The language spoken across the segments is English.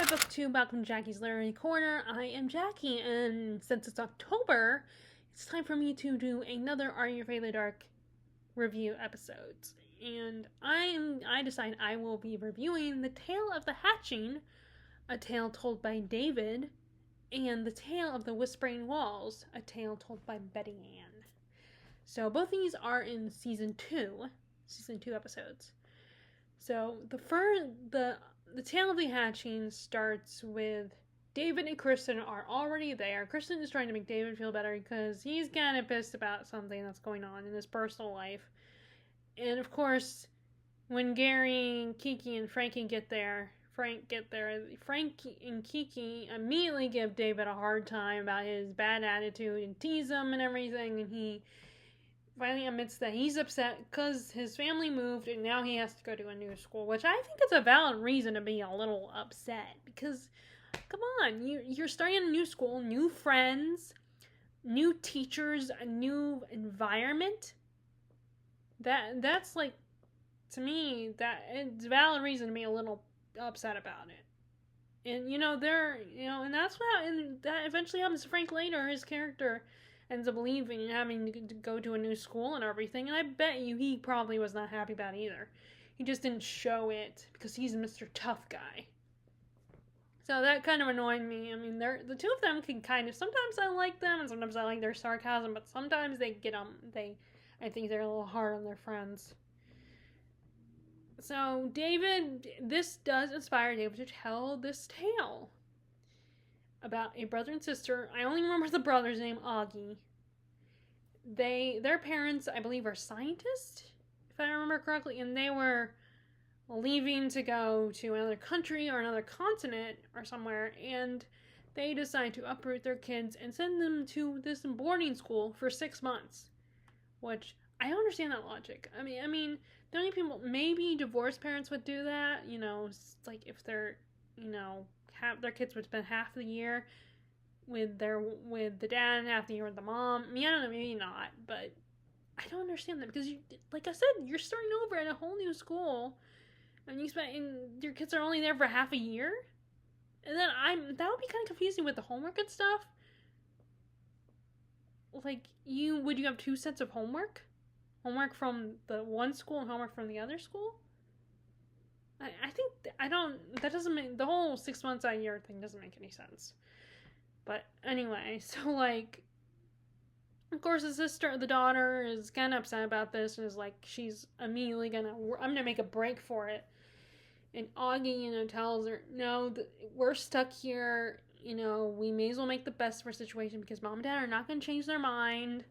Book 2, welcome to Jackie's Literary Corner. I am Jackie, and since it's October, it's time for me to do another Are You Afraid of the Dark review episodes. And I decide I will be reviewing The Tale of the Hatching, a tale told by David, and The Tale of the Whispering Walls, a tale told by Betty Ann. So both these are in season 2 episodes. So the Tale of the Hatching starts with David and Kristen are already there. Kristen is trying to make David feel better because he's kind of pissed about something that's going on in his personal life. And of course, when Gary, Kiki, and Frank get there, Frank and Kiki immediately give David a hard time about his bad attitude and tease him and everything, and he finally admits that he's upset because his family moved and now he has to go to a new school, which I think is a valid reason to be a little upset because, come on, you're starting a new school, new friends, new teachers, a new environment. That's like, to me, that it's a valid reason to be a little upset about it. And and that's and that eventually happens to Frank later. His character ends up leaving and having to go to a new school and everything, and I bet you he probably was not happy about it either. He just didn't show it because he's Mr. Tough Guy. So that kind of annoyed me. I mean, the two of them can kind of, sometimes I like them and sometimes I like their sarcasm, but sometimes I think they're a little hard on their friends. So this does inspire David to tell this tale about a brother and sister. I only remember the brother's name, Augie. Their parents, I believe, are scientists, if I remember correctly, and they were leaving to go to another country or another continent or somewhere, and they decide to uproot their kids and send them to this boarding school for 6 months, which I don't understand that logic. I mean, the only people, maybe divorced parents would do that, like if they're, have their kids would spend half the year with the dad and half the year with the mom. I mean, I don't know, maybe not, but I don't understand that because like I said, you're starting over at a whole new school, and your kids are only there for half a year, and then that would be kind of confusing with the homework and stuff. Like, would you have 2 sets of homework from the one school and homework from the other school? I think that doesn't make, the whole 6 months a year thing doesn't make any sense. But anyway, so like, of course the daughter is kind of upset about this and is like, she's immediately I'm gonna make a break for it. And Augie, tells her, no, we're stuck here, we may as well make the best of our situation because mom and dad are not gonna change their mind.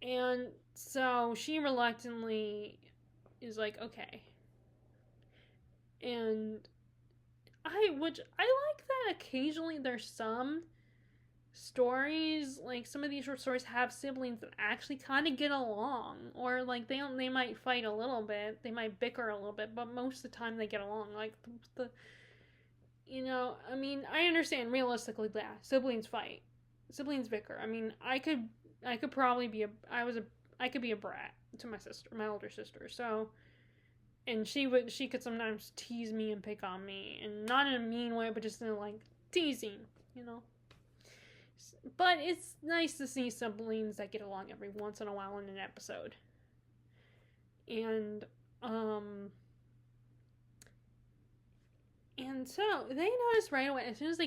And so she reluctantly is like, okay. And I like that occasionally there's some stories, like some of these short stories have siblings that actually kind of get along, or like they might fight a little bit, they might bicker a little bit, but most of the time they get along. Like I mean, I understand realistically that siblings fight, siblings bicker. I mean, I could probably be I could be a brat to my older sister, so. And she could sometimes tease me and pick on me, and not in a mean way, but just in like teasing, But it's nice to see siblings that get along every once in a while in an episode. And so they notice right away, as soon as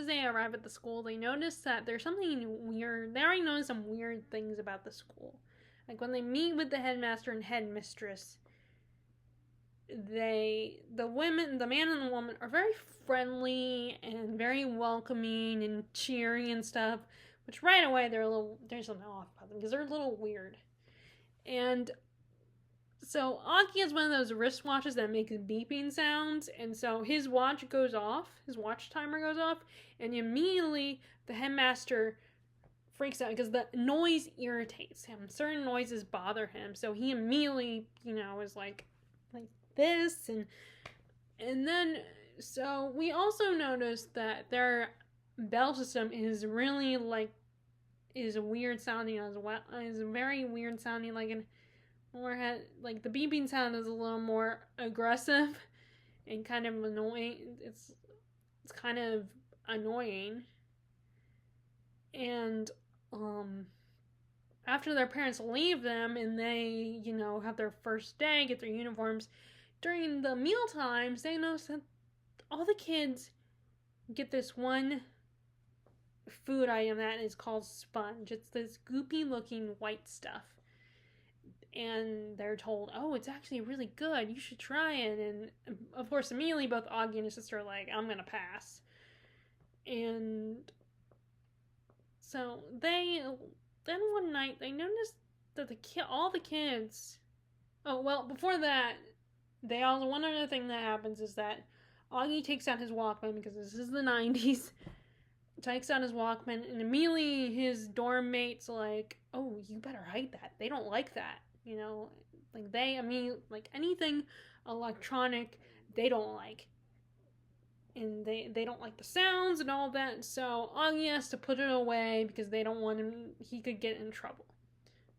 they arrive at the school, they notice that there's something weird. They already notice some weird things about the school. Like when they meet with the headmaster and headmistress, the man and the woman are very friendly and very welcoming and cheery and stuff, which right away there's something off about them because they're a little weird. And so Aki has one of those wristwatches that makes beeping sounds, and so his watch timer goes off, and immediately the headmaster freaks out because the noise irritates him. Certain noises bother him, so he immediately, is like this, and then so we also noticed that their bell system is really is weird sounding as well. Is very weird sounding, like the beeping sound is a little more aggressive and kind of annoying. It's kind of annoying. And after their parents leave them and they, have their first day, get their uniforms, during the meal times, they notice that all the kids get this one food item that is called sponge. It's this goopy looking white stuff. And they're told, oh, it's actually really good. You should try it. And of course, immediately both Augie and his sister are like, I'm going to pass. And so then one night they noticed that all the kids. Oh, well, before that, one other thing that happens is that Augie takes out his Walkman because this is the 90s. Takes out his Walkman, and immediately his dorm mates like, oh, you better hide that. They don't like that. Like anything electronic, they don't like. And they don't like the sounds and all that, so Augie has to put it away because they don't want he could get in trouble.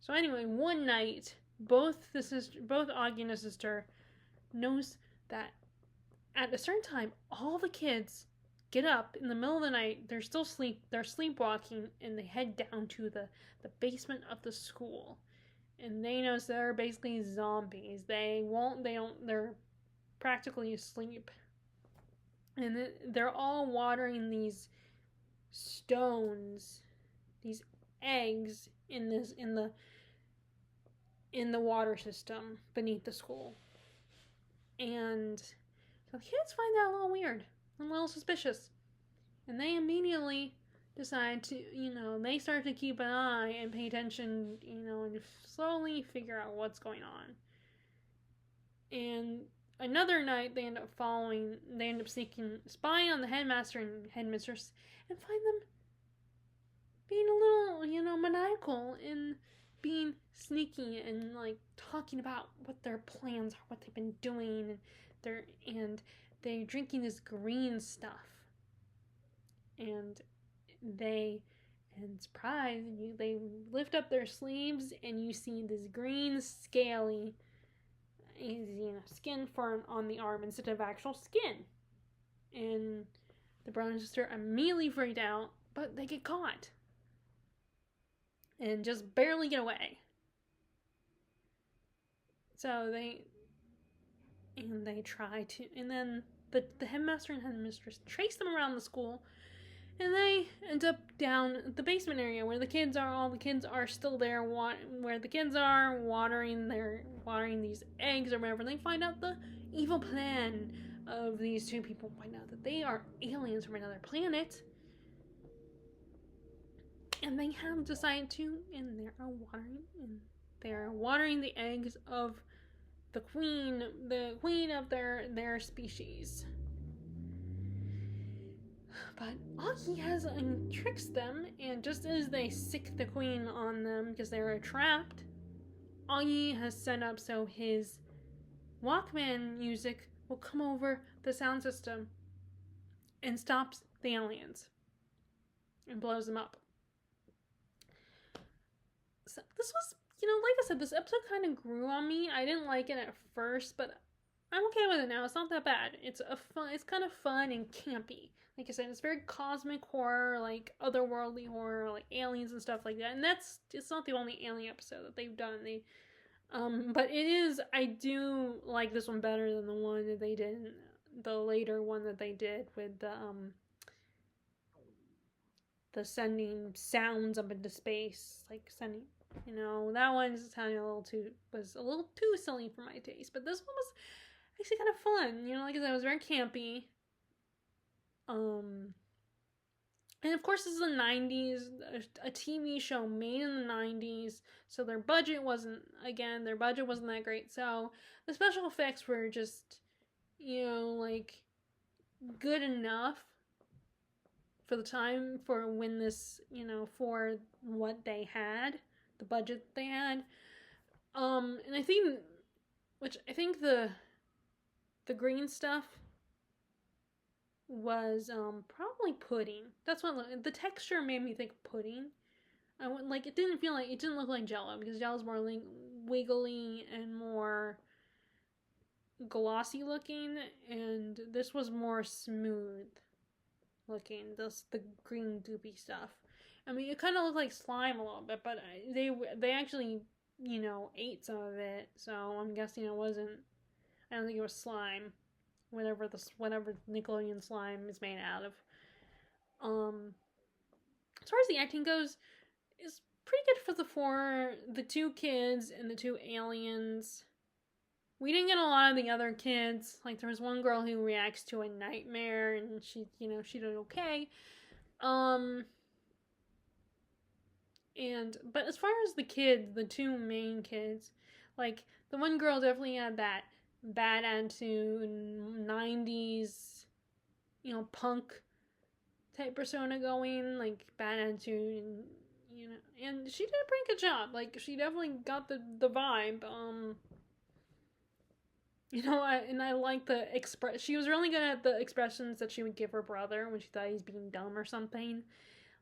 So anyway, one night, both Augie and his sister knows that at a certain time, all the kids get up in the middle of the night. They're still they're sleepwalking, and they head down to the basement of the school. And they notice they're basically zombies. They're practically asleep. And they're all watering these stones, these eggs in the water system beneath the school. And so the kids find that a little weird, a little suspicious. And they immediately decide to, they start to keep an eye and pay attention, and slowly figure out what's going on. And another night, they end up spying on the headmaster and headmistress, and find them being a little, maniacal and being sneaky and like talking about what their plans are, what they've been doing, and they're drinking this green stuff. And surprise, they lift up their sleeves and you see this green scaly skin on the arm instead of actual skin. And the brother and sister immediately freaked out, but they get caught and just barely get away. So they try to, and then the headmaster and headmistress trace them around the school, and they end up down the basement area where the kids are. All the kids are still there, where the kids are watering these eggs or whatever. They find out the evil plan of these two people. Find out that they are aliens from another planet, and they have decided to, and they are watering the eggs of the queen of their species. But Augie tricks them, and just as they sick the queen on them because they were trapped, Augie has set up so his Walkman music will come over the sound system and stops the aliens and blows them up. So this was, like I said, this episode kind of grew on me. I didn't like it at first, but I'm okay with it now. It's not that bad. It's kind of fun and campy. Like I said, it's very cosmic horror, like otherworldly horror, like aliens and stuff like that. And it's not the only alien episode that they've done. But it is, I do like this one better than the one that they did, the later one that they did with the sending sounds up into space, like sending, that one was a little too silly for my taste. But this one was actually kind of fun, like I said, it was very campy. And of course, this is the 90s, a TV show made in the 90s, so their budget wasn't that great. So the special effects were just, like good enough for the time, for when this, for what they had, the budget they had. And I think the green stuff was probably pudding. That's what the texture made me think pudding. It didn't look like Jello, because Jello's more wiggly and more glossy looking, and this was more smooth looking. The green goopy stuff. I mean, it kind of looked like slime a little bit, but they actually ate some of it, so I'm guessing it wasn't. I don't think it was slime, whatever Nickelodeon slime is made out of. As far as the acting goes, it's pretty good for the two kids and the two aliens. We didn't get a lot of the other kids. Like, there was one girl who reacts to a nightmare, and she did okay. But as far as the kids, the two main kids, like, the one girl definitely had that bad attitude, 90s, punk type persona going, like, bad attitude, and she did a pretty good job. Like, she definitely got the vibe. I like the she was really good at the expressions that she would give her brother when she thought he's being dumb or something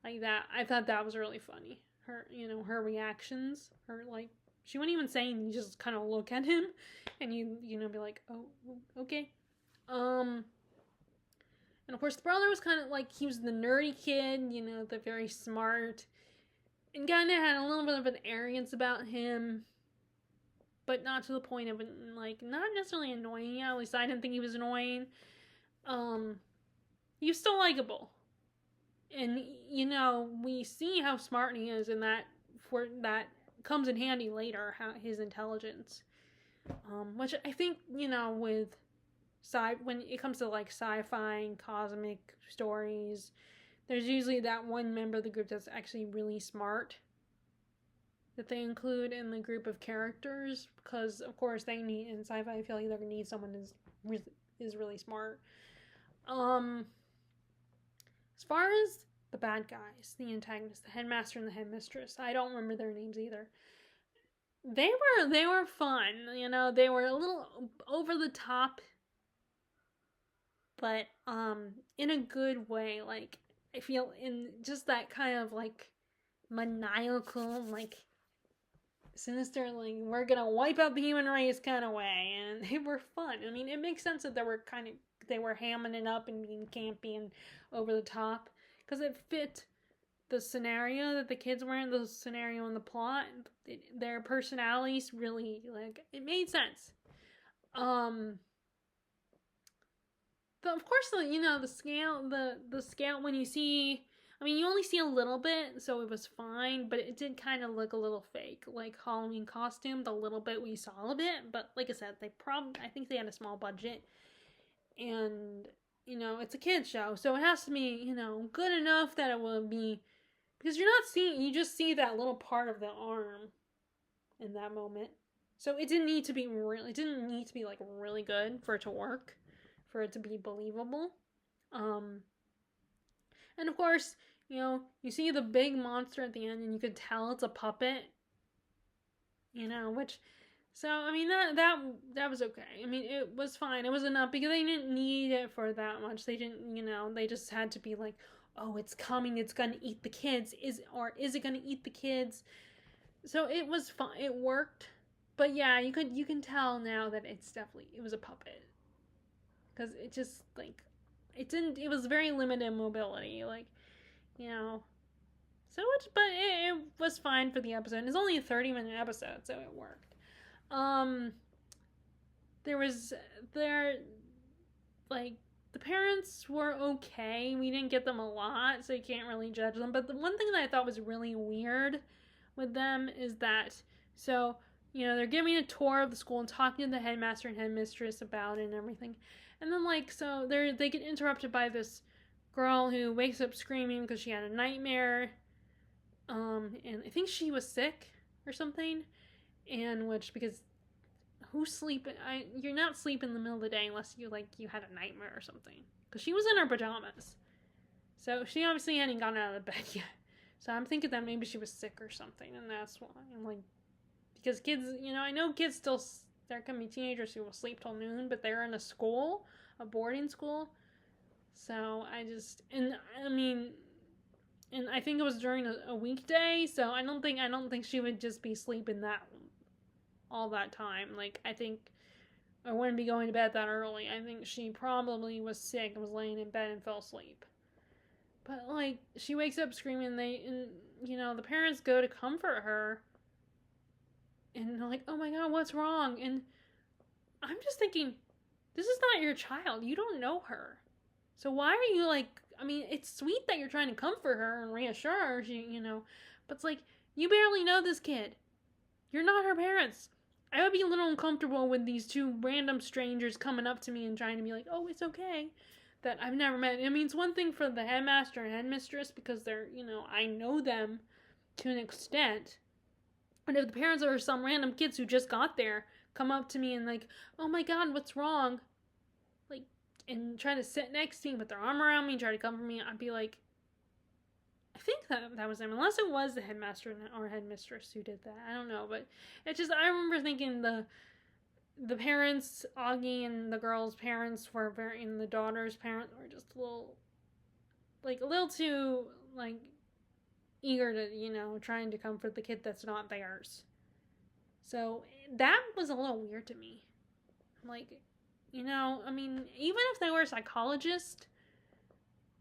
like that. I thought that was really funny. Her reactions, like, she wouldn't even say anything, you just kind of look at him and be like, oh, okay. And of course the brother was kind of like, he was the nerdy kid, the very smart, and kind of had a little bit of an arrogance about him, but not to the point of, like, not necessarily annoying. At least I didn't think he was annoying. He was still likable. And, we see how smart he is, and that comes in handy later, how his intelligence. Which I think, with when it comes to, like, sci-fi and cosmic stories, there's usually that one member of the group that's actually really smart that they include in the group of characters, because of course they need, in sci-fi I feel like they're gonna need someone who is really smart. As far as the bad guys, the antagonists, the headmaster and the headmistress, I don't remember their names either. They were fun, they were a little over the top, but in a good way. Like, I feel in just that kind of, like, maniacal, like, sinister, like, we're gonna wipe out the human race kind of way, and they were fun. I mean, it makes sense that they were hamming it up and being campy and over the top, because it fit the scenario that the kids were in, the scenario and the plot. Their personalities really, like, it made sense. But of course, the scale when you see, I mean, you only see a little bit, so it was fine, but it did kind of look a little fake, like Halloween costume. The little bit we saw of it, but like I said, I think they had a small budget, and it's a kids show, so it has to be good enough that it will be, because you just see that little part of the arm in that moment, so it didn't need to be like really good for it to work, for it to be believable. And of course, you see the big monster at the end, and you could tell it's a puppet. Which, so I mean, that was okay. I mean, it was fine. It was enough, because they didn't need it for that much. They didn't, they just had to be like, oh, it's coming. It's gonna eat the kids. Is it gonna eat the kids? So it was fine. It worked. But yeah, you can tell now that it was a puppet, because it just, like, it was very limited mobility, like, so much, but it was fine for the episode. It's only a 30-minute episode, so it worked. Like, the parents were okay. We didn't get them a lot, so you can't really judge them. But the one thing that I thought was really weird with them is that, so, they're giving a tour of the school and talking to the headmaster and headmistress about it and everything. And then, like, so they get interrupted by this girl who wakes up screaming because she had a nightmare. And I think she was sick or something. And because you're not sleeping in the middle of the day unless you had a nightmare or something. Because she was in her pajamas. So she obviously hadn't gotten out of bed yet. So I'm thinking that maybe she was sick or something, and that's why. I'm like, because kids, I know kids still, there can be teenagers who will sleep till noon, but they're in a boarding school. So I think it was during a weekday, so I don't think she would just be sleeping all that time. Like, I think I wouldn't be going to bed that early. I think she probably was sick and was laying in bed and fell asleep. But like, she wakes up screaming, and the parents go to comfort her, and they're like, "Oh my god, what's wrong?" And I'm just thinking, this is not your child. You don't know her, so why are you like? I mean, it's sweet that you're trying to comfort her and reassure her, but it's like, you barely know this kid. You're not her parents. I would be a little uncomfortable with these two random strangers coming up to me and trying to be like, "Oh, it's okay," that I've never met. I mean, it's one thing for the headmaster and headmistress because I know them to an extent. And if the parents are some random kids who just got there, come up to me and like, "Oh my god, what's wrong?" Like, and try to sit next to me, put their arm around me, try to comfort me, I'd be like, I think that was them, unless it was the headmaster or headmistress who did that. I don't know, but I remember thinking the parents, Augie and the girl's parents and the daughter's parents were just a little too like eager to trying to comfort the kid that's not theirs. So that was a little weird to me. Like, I mean, even if they were a psychologist,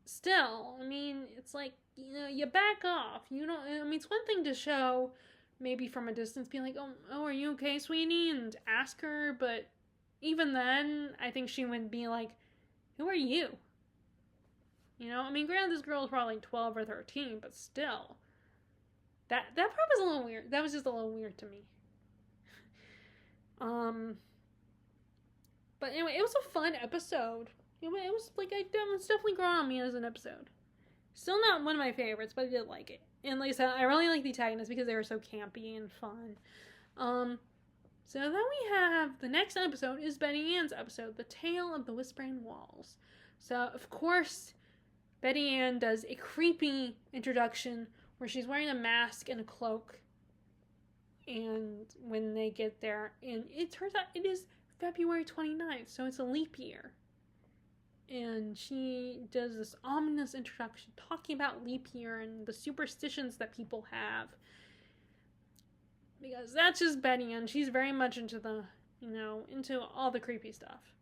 still, I mean, it's like, you back off. I mean, it's one thing to show maybe from a distance, be like, oh, are you okay, sweetie? And ask her, but even then, I think she would be like, who are you? I mean, granted, this girl is probably 12 or 13, but still. That part was a little weird. That was just a little weird to me. But anyway, it was a fun episode. It was like, it was definitely growing on me as an episode. Still not one of my favorites, but I did like it. And like I said, I really like the antagonists because they were so campy and fun. So then we have the next episode is Betty Ann's episode, The Tale of the Whispering Walls. So of course, Betty Ann does a creepy introduction where she's wearing a mask and a cloak. And when they get there, and it turns out it is February 29th, so it's a leap year. And she does this ominous introduction talking about leap year and the superstitions that people have. Because that's just Betty, and she's very much into into all the creepy stuff.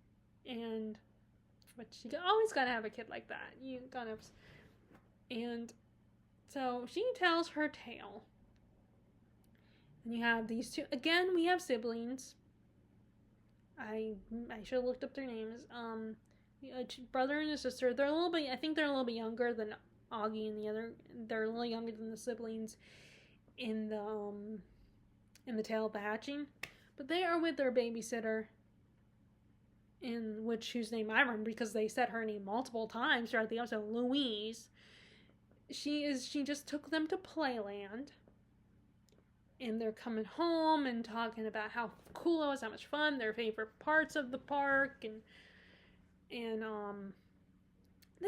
But you always gotta have a kid like that. And so she tells her tale. And you have these two, again, we have siblings. I should have looked up their names. A brother and a sister. I think they're a little bit younger than Augie and the other. They're a little younger than the siblings in the Tale of the Hatching. But they are with their babysitter, whose name I remember because they said her name multiple times throughout the episode, Louise. She just took them to Playland. And they're coming home and talking about how cool it was, how much fun, their favorite parts of the park, and they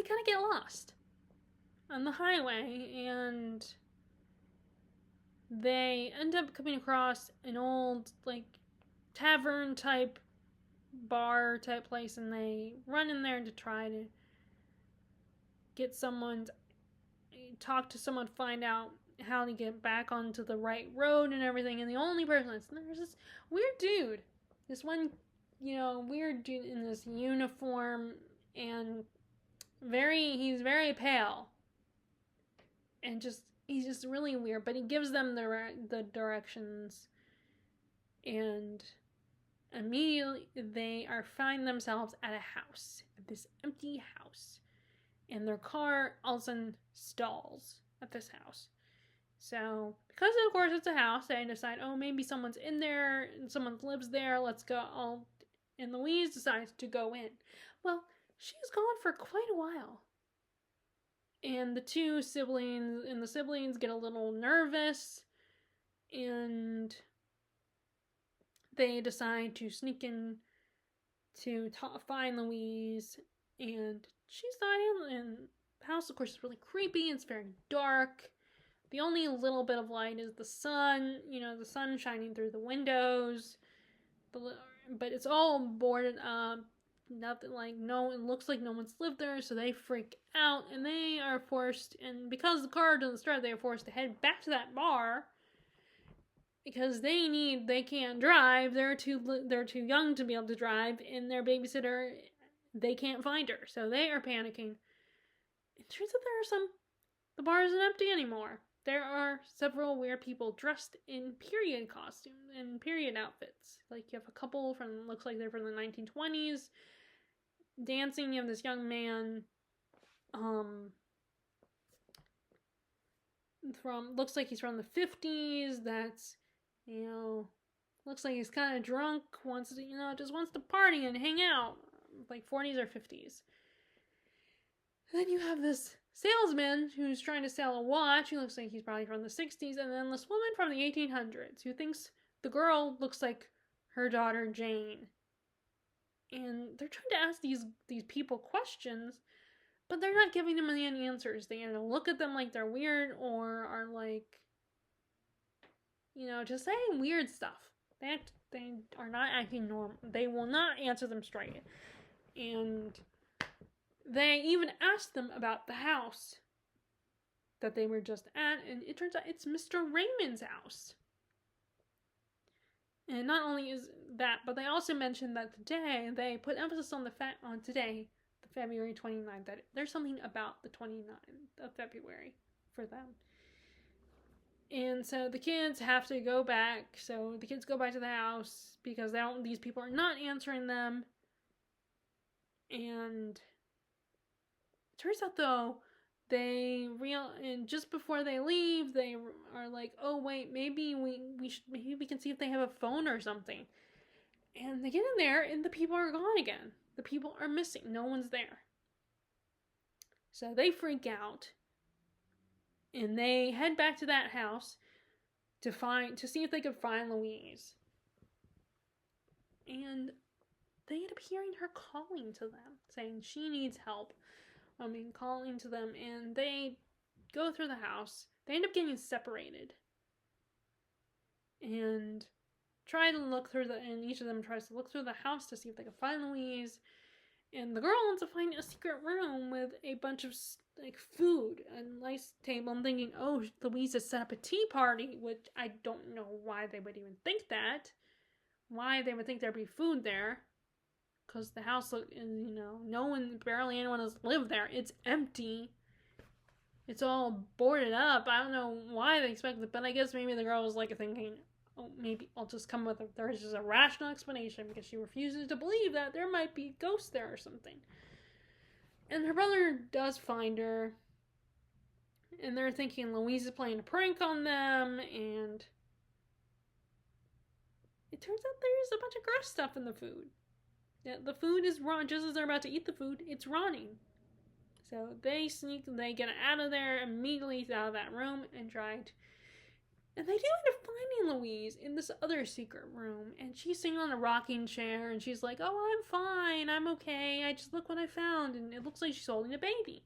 kind of get lost on the highway, and they end up coming across an old, like, tavern type, bar type place, and they run in there to try to talk to someone, find out how to get back onto the right road and everything. And the only person there's this weird dude, weird dude in this uniform, and he's very pale, and he's just really weird, but he gives them the directions, and immediately they find themselves at this empty house, and their car all of a sudden stalls at this house. So, because of course it's a house, they decide, oh, maybe someone's in there, and someone lives there, let's go. And Louise decides to go in. Well, she's gone for quite a while. And the siblings get a little nervous, and they decide to sneak in to find Louise, and she's not in. The house, of course, is really creepy, it's very dark. The only little bit of light is the sun, the sun shining through the windows. But it's all boarded up. Nothing it looks like no one's lived there, so they freak out, and they are forced, and because the car doesn't start, they are forced to head back to that bar. because they can't drive. They're too young to be able to drive, and their babysitter, they can't find her, so they are panicking. It turns out the bar isn't empty anymore. There are several weird people dressed in period costumes and period outfits. Like, you have a couple from, looks like they're from the 1920s, dancing. You have this young man, looks like he's from the 50s, that's, looks like he's kind of drunk, wants to, just wants to party and hang out, like 40s or 50s. And then you have this salesman who's trying to sell a watch, who looks like he's probably from the 60s, and then this woman from the 1800s who thinks the girl looks like her daughter Jane. And they're trying to ask these people questions, but they're not giving them any answers. They either look at them like they're weird, or are like, just saying weird stuff. They are not acting normal. They will not answer them straight. And they even asked them about the house that they were just at, and it turns out it's Mr. Raymond's house. And not only is that, but they also mentioned that today, they put emphasis on on today, the February 29th, that there's something about the 29th of February for them. And so the kids have to go back. So the kids go back to the house because these people are not answering them. And it turns out, though, and just before they leave, they are like, oh wait, maybe we can see if they have a phone or something. And they get in there, and the people are gone again. The people are missing. No one's there. So they freak out, and they head back to that house to see if they could find Louise. And they end up hearing her calling to them, saying she needs help. Calling to them, and they go through the house. They end up getting separated. And and each of them tries to look through the house to see if they can find Louise. And the girl ends up finding a secret room with a bunch of, food, a nice table. I'm thinking, oh, Louise has set up a tea party, which I don't know why they would even think that. Why they would think there'd be food there. Because the house, barely anyone has lived there. It's empty. It's all boarded up. I don't know why they expected it, but I guess maybe the girl was thinking, oh, maybe I'll just come with there's just a rational explanation, because she refuses to believe that there might be ghosts there or something. And her brother does find her, and they're thinking Louise is playing a prank on them, and it turns out there's a bunch of gross stuff in the food. The food is raw. Just as they're about to eat the food, it's rotting. So they get out of there immediately, out of that room, and and they do end up finding Louise in this other secret room, and she's sitting on a rocking chair, and she's like, oh, I'm fine, I'm okay, I just look what I found, and it looks like she's holding a baby.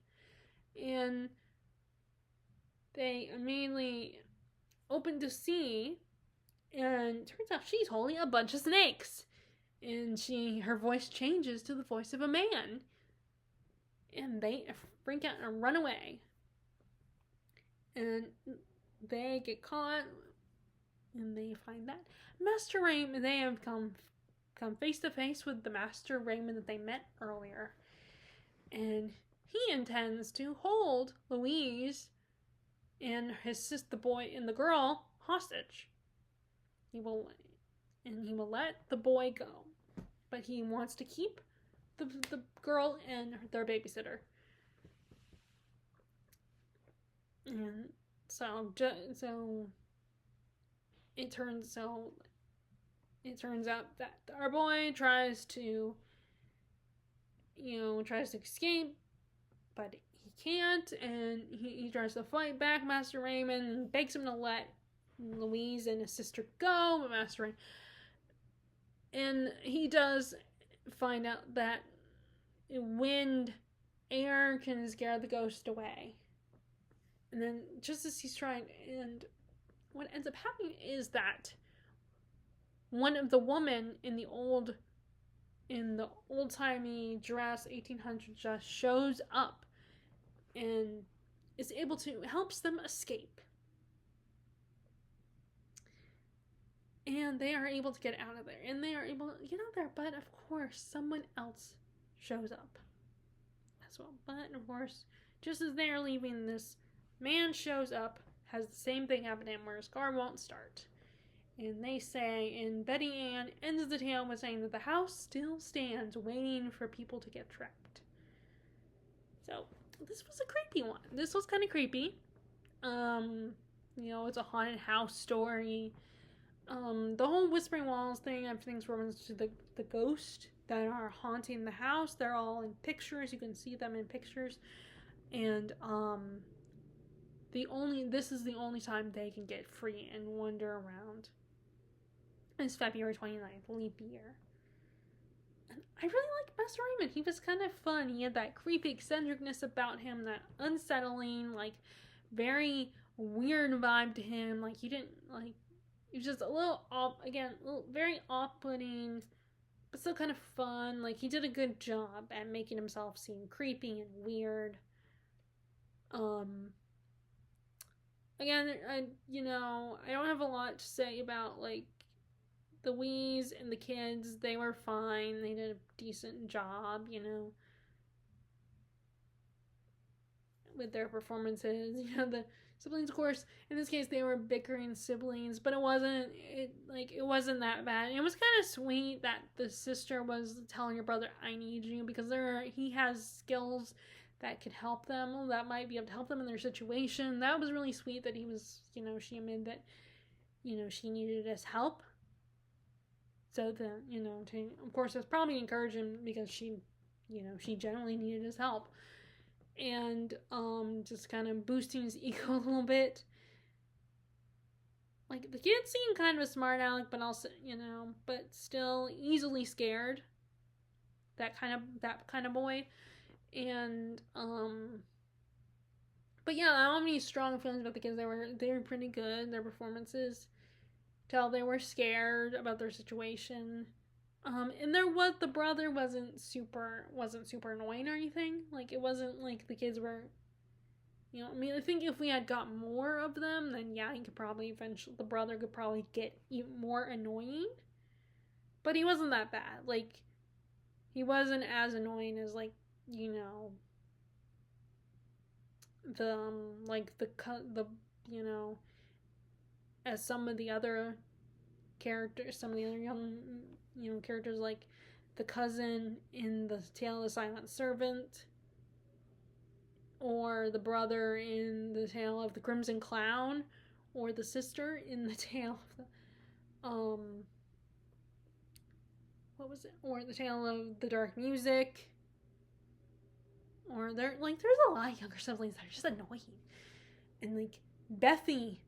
And they immediately open to see, and it turns out she's holding a bunch of snakes. And her voice changes to the voice of a man. And they freak out and run away. And they get caught, and they find that Master Raymond, they have come face to face with the Master Raymond that they met earlier. And he intends to hold Louise and the boy and the girl hostage. He will let the boy go. But he wants to keep the girl and their babysitter. And so it turns out that our boy tries to escape, but he can't, and he tries to fight back Master Raymond and begs him to let Louise and his sister go, but Master Raymond, and he does find out that air can scare the ghost away. And then just as he's trying, and what ends up happening is that one of the women in the old-timey dress, 1800s dress, shows up and is able to helps them escape. And they are able to get out of there. And they are able to get out there. But of course, someone else shows up as well. But of course, just as they are leaving, this man shows up, has the same thing happen to him where his car won't start. And they say, and Betty Ann ends the tale with saying that the house still stands waiting for people to get trapped. So, this was a creepy one. This was kind of creepy. It's a haunted house story. The whole Whispering Walls thing, everything's reference to the ghost that are haunting the house. They're all in pictures. You can see them in pictures. And, this is the only time they can get free and wander around. It's February 29th, leap year. And I really liked Master Raymond. He was kind of fun. He had that creepy eccentricness about him, that unsettling, very weird vibe to him. He didn't, he was just a little off, again, very off-putting, but still kind of fun. He did a good job at making himself seem creepy and weird. Again, I don't have a lot to say about, the Wees and the kids. They were fine. They did a decent job, with their performances. The siblings, of course, in this case, they were bickering siblings, but it wasn't that bad. It was kind of sweet that the sister was telling her brother, I need you, because he has skills that could help them, that might be able to help them in their situation. That was really sweet that he was, she admitted that, she needed his help. So that, of course, it's probably encouraging because she generally needed his help. And just kind of boosting his ego a little bit. The kid seemed kind of a smart aleck, but also, but still easily scared. That kind of boy. And but yeah, I don't have any strong feelings about the kids. They were pretty good. Their performances tell they were scared about their situation. And the brother wasn't super annoying or anything. It wasn't the kids were, I think if we had got more of them, then yeah, the brother could probably get even more annoying. But he wasn't that bad. He wasn't as annoying as as some of the other characters, some of the other young, characters, like the cousin in the Tale of the Silent Servant, or the brother in the Tale of the Crimson Clown, or the sister in the Tale of the, what was it? Or the Tale of the Dark Music. Or there's a lot of younger siblings that are just annoying. And Bethy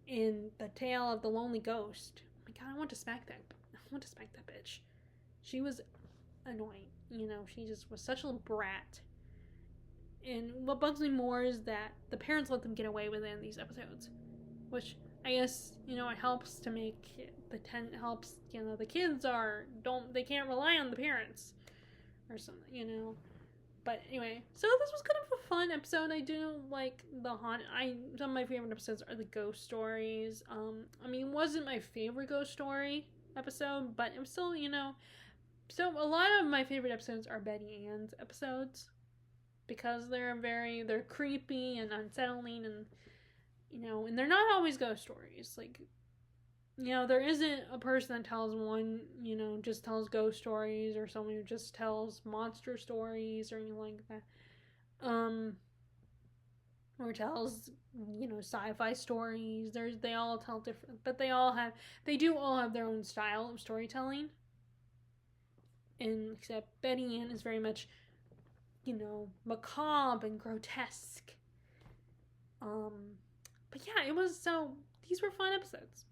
in the Tale of the Lonely Ghost. Oh my god, I want to smack that bitch. She was annoying. She just was such a little brat. And what bugs me more is that the parents let them get away with it in these episodes. Which I guess, it helps to make the kids they can't rely on the parents or something, But anyway, so this was kind of a fun episode. I do like some of my favorite episodes are the ghost stories. It wasn't my favorite ghost story episode, but it was still, so a lot of my favorite episodes are Betty Ann's episodes because they're creepy and unsettling, and and they're not always ghost stories. There isn't a person that tells one, just tells ghost stories, or someone who just tells monster stories or anything like that. Or tells, sci-fi stories. They all tell different, but they do all have their own style of storytelling. And except Betty Ann is very much, macabre and grotesque. But yeah, these were fun episodes,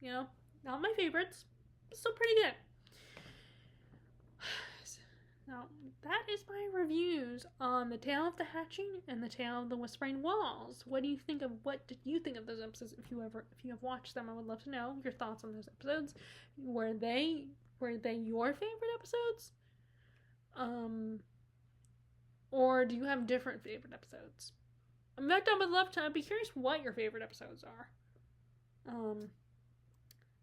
Not my favorites, but still pretty good. Now, that is my reviews on The Tale of the Hatching and The Tale of the Whispering Walls. What did you think of those episodes? If you have watched them, I would love to know your thoughts on those episodes. Were they your favorite episodes? Or do you have different favorite episodes? In fact, I'd be curious what your favorite episodes are.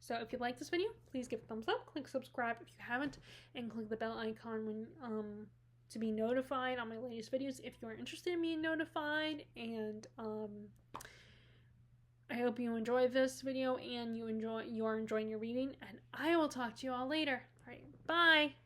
So if you like this video, please give it a thumbs up, click subscribe if you haven't, and click the bell icon when to be notified on my latest videos if you're interested in being notified. And I hope you enjoy this video and you are enjoying your reading, and I will talk to you all later. All right, bye.